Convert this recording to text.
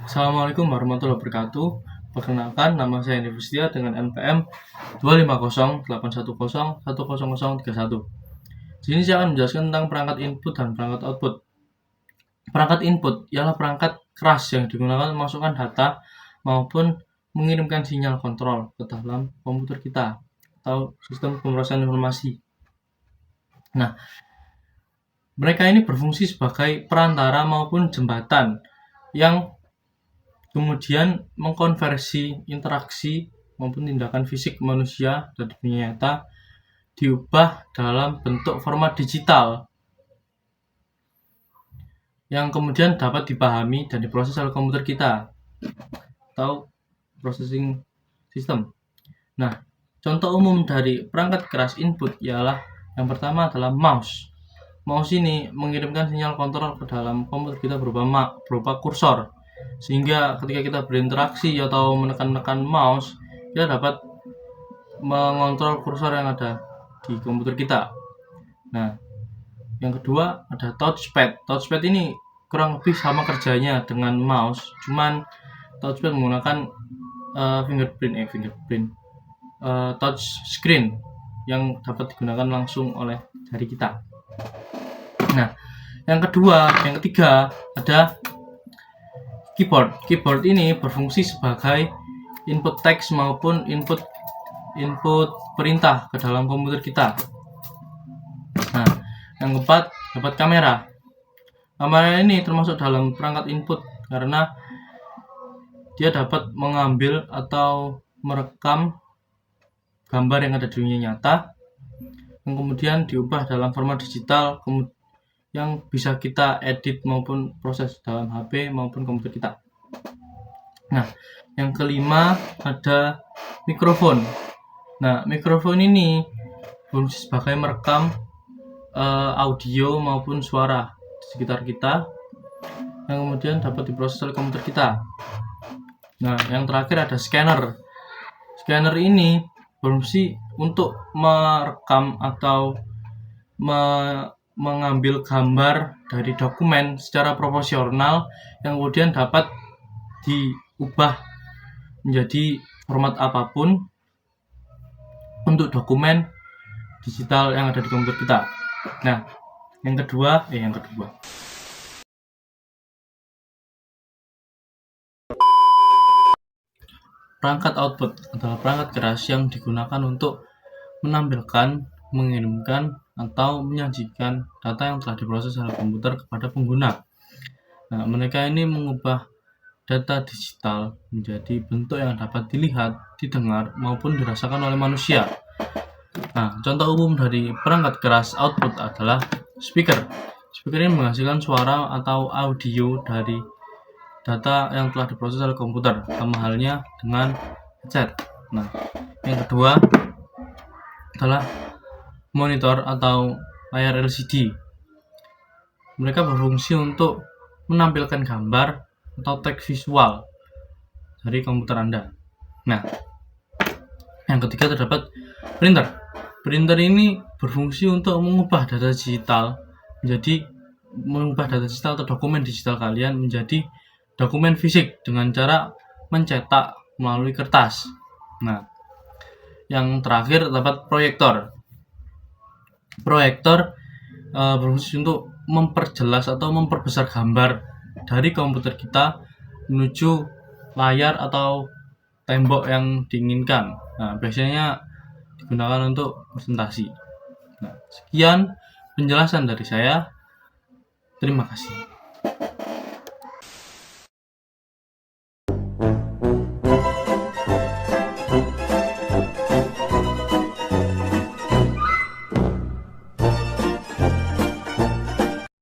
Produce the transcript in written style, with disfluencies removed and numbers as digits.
Assalamualaikum warahmatullahi wabarakatuh. Perkenalkan, nama saya Indi Fustia dengan NPM 25081010031. Di sini saya akan menjelaskan tentang perangkat input dan perangkat output. Perangkat input ialah perangkat keras yang digunakan memasukkan data maupun mengirimkan sinyal kontrol ke dalam komputer kita atau sistem pemrosesan informasi. Nah, mereka ini berfungsi sebagai perantara maupun jembatan yang kemudian mengkonversi interaksi maupun tindakan fisik manusia dari dunia nyata diubah dalam bentuk format digital yang kemudian dapat dipahami dan diproses oleh komputer kita atau processing system. Nah, contoh umum dari perangkat keras input ialah yang pertama adalah mouse. Mouse ini mengirimkan sinyal kontrol ke dalam komputer kita berupa kursor, sehingga ketika kita berinteraksi atau menekan mouse, kita dapat mengontrol kursor yang ada di komputer kita. Nah, yang kedua ada touchpad. Touchpad ini kurang lebih sama kerjanya dengan mouse, cuman touchpad menggunakan touch screen yang dapat digunakan langsung oleh jari kita. Nah, yang ketiga ada keyboard. Keyboard ini berfungsi sebagai input teks maupun input perintah ke dalam komputer kita. Nah, yang keempat dapat kamera. Kamera ini termasuk dalam perangkat input karena dia dapat mengambil atau merekam gambar yang ada di dunia nyata yang kemudian diubah dalam format digital yang bisa kita edit maupun proses dalam HP maupun komputer kita. Nah, yang kelima ada mikrofon. Nah, mikrofon ini berfungsi sebagai merekam audio maupun suara di sekitar kita yang kemudian dapat diproses oleh komputer kita. Nah, yang terakhir ada scanner. Scanner ini berfungsi untuk merekam atau mengambil gambar dari dokumen secara proporsional yang kemudian dapat diubah menjadi format apapun untuk dokumen digital yang ada di komputer kita. Nah, yang kedua. Perangkat output adalah perangkat keras yang digunakan untuk menampilkan, mengirimkan, atau menyajikan data yang telah diproses oleh komputer kepada pengguna. Nah, mereka ini mengubah data digital menjadi bentuk yang dapat dilihat, didengar, maupun dirasakan oleh manusia. Nah, contoh umum dari perangkat keras output adalah speaker. Speaker ini menghasilkan suara atau audio dari data yang telah diproses oleh komputer, sama halnya dengan headset. Nah, yang kedua adalah monitor atau layar LCD. Mereka berfungsi untuk menampilkan gambar atau teks visual dari komputer Anda. Nah, yang ketiga terdapat printer. Printer ini berfungsi untuk mengubah data digital atau dokumen digital kalian menjadi dokumen fisik dengan cara mencetak melalui kertas. Nah, yang terakhir terdapat proyektor. Proyektor berfungsi untuk memperjelas atau memperbesar gambar dari komputer kita menuju layar atau tembok yang diinginkan. Nah, biasanya digunakan untuk presentasi. Nah, sekian penjelasan dari saya. Terima kasih.